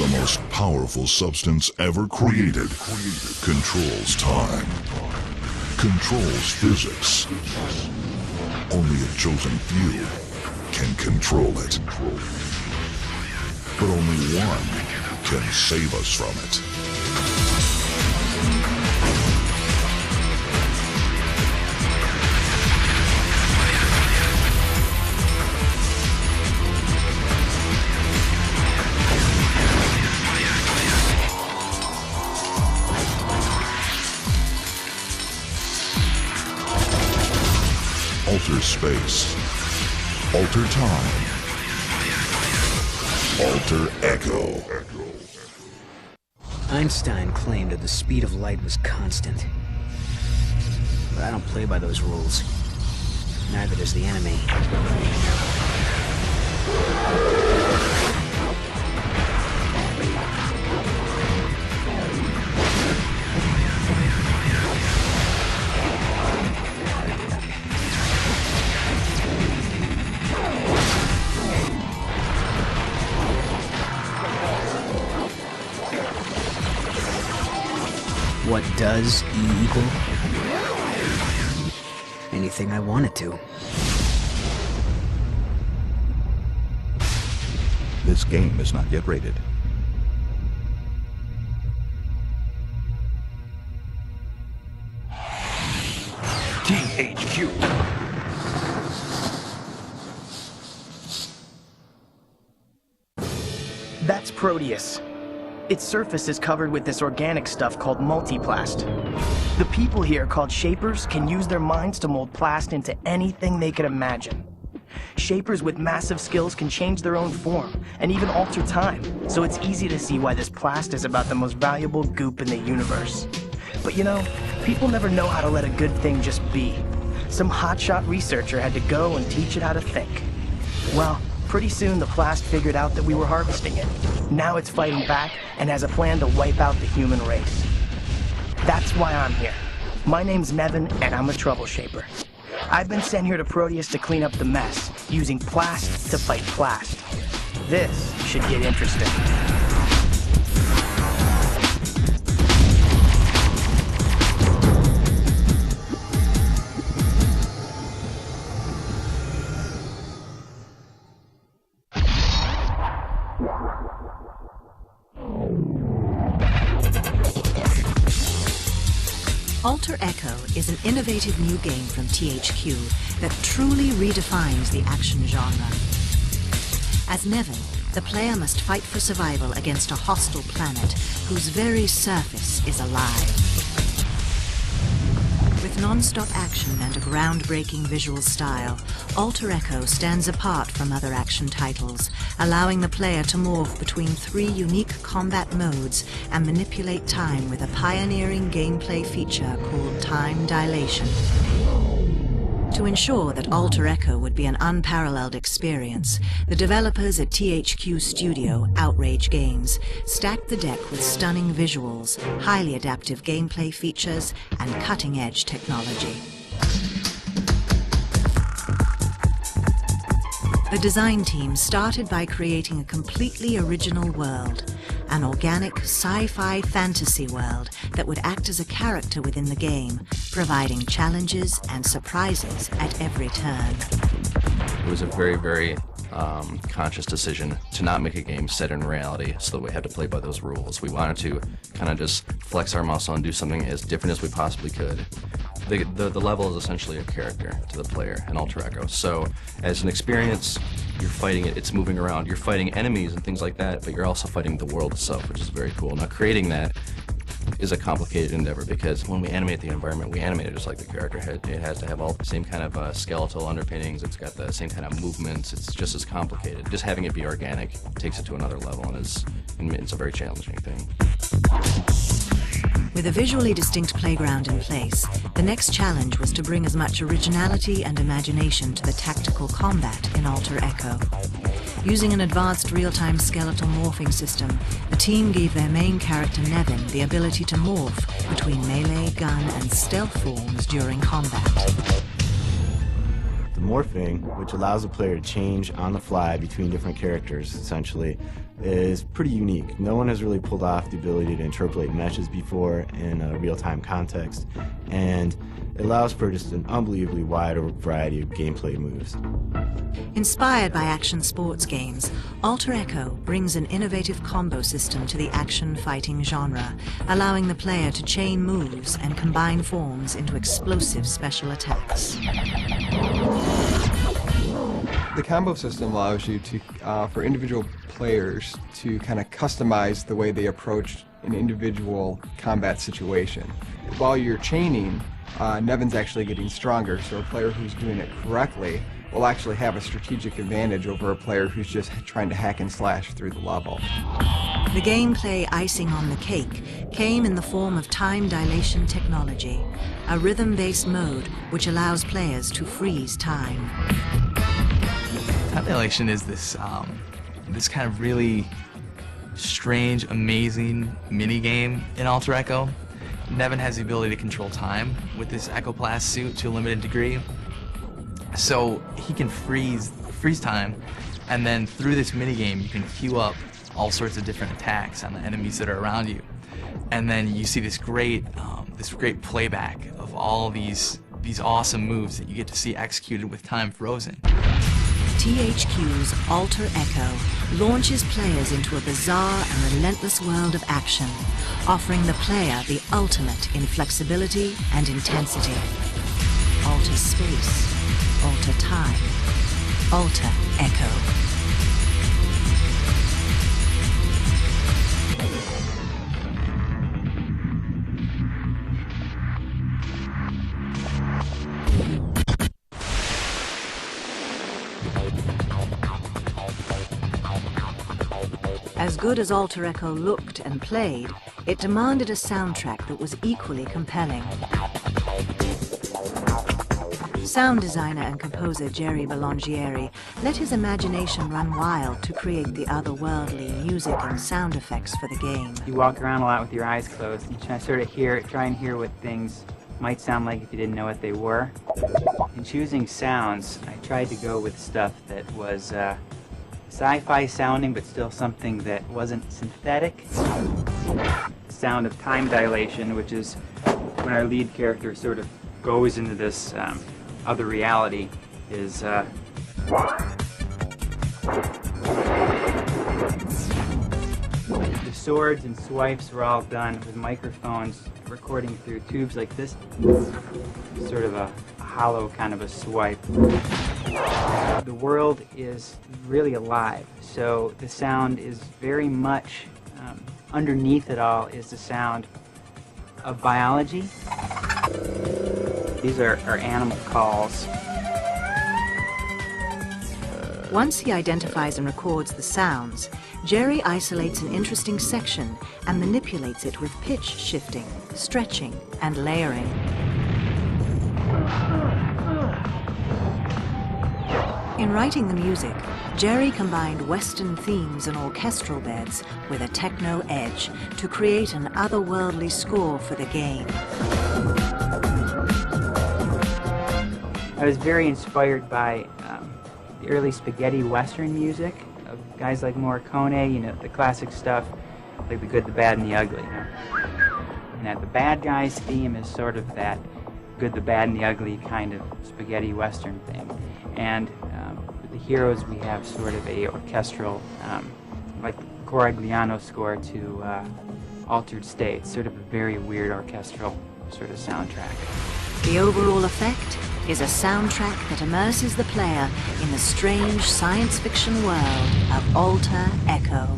The most powerful substance ever created controls time, controls physics. Only a chosen few can control it. But only one can save us from it. Alter space. Alter time. Alter echo. Einstein claimed that the speed of light was constant. But I don't play by those rules. Neither does the enemy. What does E equal? Anything I want it to. This game is not yet rated. THQ. That's Proteus. Its surface is covered with this organic stuff called multiplast. The people here, called Shapers, can use their minds to mold plast into anything they could imagine. Shapers with massive skills can change their own form, and even alter time, so it's easy to see why this plast is about the most valuable goop in the universe. But you know, people never know how to let a good thing just be. Some hotshot researcher had to go and teach it how to think. Well, pretty soon the plast figured out that we were harvesting it. Now it's fighting back and has a plan to wipe out the human race. That's why I'm here. My name's Nevin, and I'm a troubleshaper. I've been sent here to Proteus to clean up the mess, using plast to fight plast. This should get interesting. Alter Echo is an innovative new game from THQ that truly redefines the action genre. As Nevin, the player must fight for survival against a hostile planet whose very surface is alive. With non-stop action and a groundbreaking visual style, Alter Echo stands apart from other action titles, allowing the player to morph between 3 unique combat modes and manipulate time with a pioneering gameplay feature called Time Dilation. To ensure that Alter Echo would be an unparalleled experience, the developers at THQ Studio, Outrage Games, stacked the deck with stunning visuals, highly adaptive gameplay features, and cutting-edge technology. The design team started by creating a completely original world, an organic sci-fi fantasy world that would act as a character within the game, providing challenges and surprises at every turn. It was a very conscious decision to not make a game set in reality so that we had to play by those rules. We wanted to kind of just flex our muscle and do something as different as we possibly could. The level is essentially a character to the player in Alter Echo. So as an experience, you're fighting it, it's moving around, you're fighting enemies and things like that, but you're also fighting the world itself, which is very cool. Now creating that is a complicated endeavor because when we animate the environment, we animate it just like the character. It has to have all the same kind of skeletal underpinnings, it's got the same kind of movements, it's just as complicated. Just having it be organic takes it to another level, and it's a very challenging thing. With a visually distinct playground in place, the next challenge was to bring as much originality and imagination to the tactical combat in Alter Echo. Using an advanced real-time skeletal morphing system, the team gave their main character Nevin the ability to morph between melee, gun, and stealth forms during combat. The morphing, which allows the player to change on the fly between different characters, essentially, is pretty unique. No one has really pulled off the ability to interpolate meshes before in a real-time context, and it allows for just an unbelievably wide variety of gameplay moves. Inspired by action sports games, Alter Echo brings an innovative combo system to the action fighting genre, allowing the player to chain moves and combine forms into explosive special attacks. The combo system allows you to, for individual players to kind of customize the way they approach an individual combat situation. While you're chaining, Nevin's actually getting stronger, so a player who's doing it correctly will actually have a strategic advantage over a player who's just trying to hack and slash through the level. The gameplay icing on the cake came in the form of time dilation technology, a rhythm-based mode which allows players to freeze time. Time dilation is this kind of really strange, amazing mini-game in Alter Echo. Nevin has the ability to control time with this Echoplast suit to a limited degree. So he can freeze time, and then through this minigame you can queue up all sorts of different attacks on the enemies that are around you. And then you see this great playback of all these awesome moves that you get to see executed with time frozen. THQ's Alter Echo launches players into a bizarre and relentless world of action, offering the player the ultimate in flexibility and intensity. Alter space, alter time, Alter Echo. As good as Alter Echo looked and played, it demanded a soundtrack that was equally compelling. Sound designer and composer Jerry Belongieri let his imagination run wild to create the otherworldly music and sound effects for the game. You walk around a lot with your eyes closed. You try and hear what things might sound like if you didn't know what they were. In choosing sounds, I tried to go with stuff that was sci-fi sounding, but still something that wasn't synthetic. The sound of time dilation, which is when our lead character sort of goes into this other reality, is the swords and swipes were all done with microphones recording through tubes like this, sort of a hollow kind of a swipe. The world is really alive, so the sound is very much, underneath it all is the sound of biology. These are animal calls. Once he identifies and records the sounds, Jerry isolates an interesting section and manipulates it with pitch shifting, stretching, and layering. In writing the music, Jerry combined Western themes and orchestral beds with a techno edge to create an otherworldly score for the game. I was very inspired by the early spaghetti Western music of guys like Morricone, you know, the classic stuff, like The Good, the Bad, and the Ugly. You know? And that the bad guy's theme is sort of that good, the bad, and the ugly kind of spaghetti Western thing. And with the heroes, we have sort of a orchestral, like Corigliano score to Altered States, sort of a very weird orchestral sort of soundtrack. The overall effect is a soundtrack that immerses the player in the strange science fiction world of Alter Echo.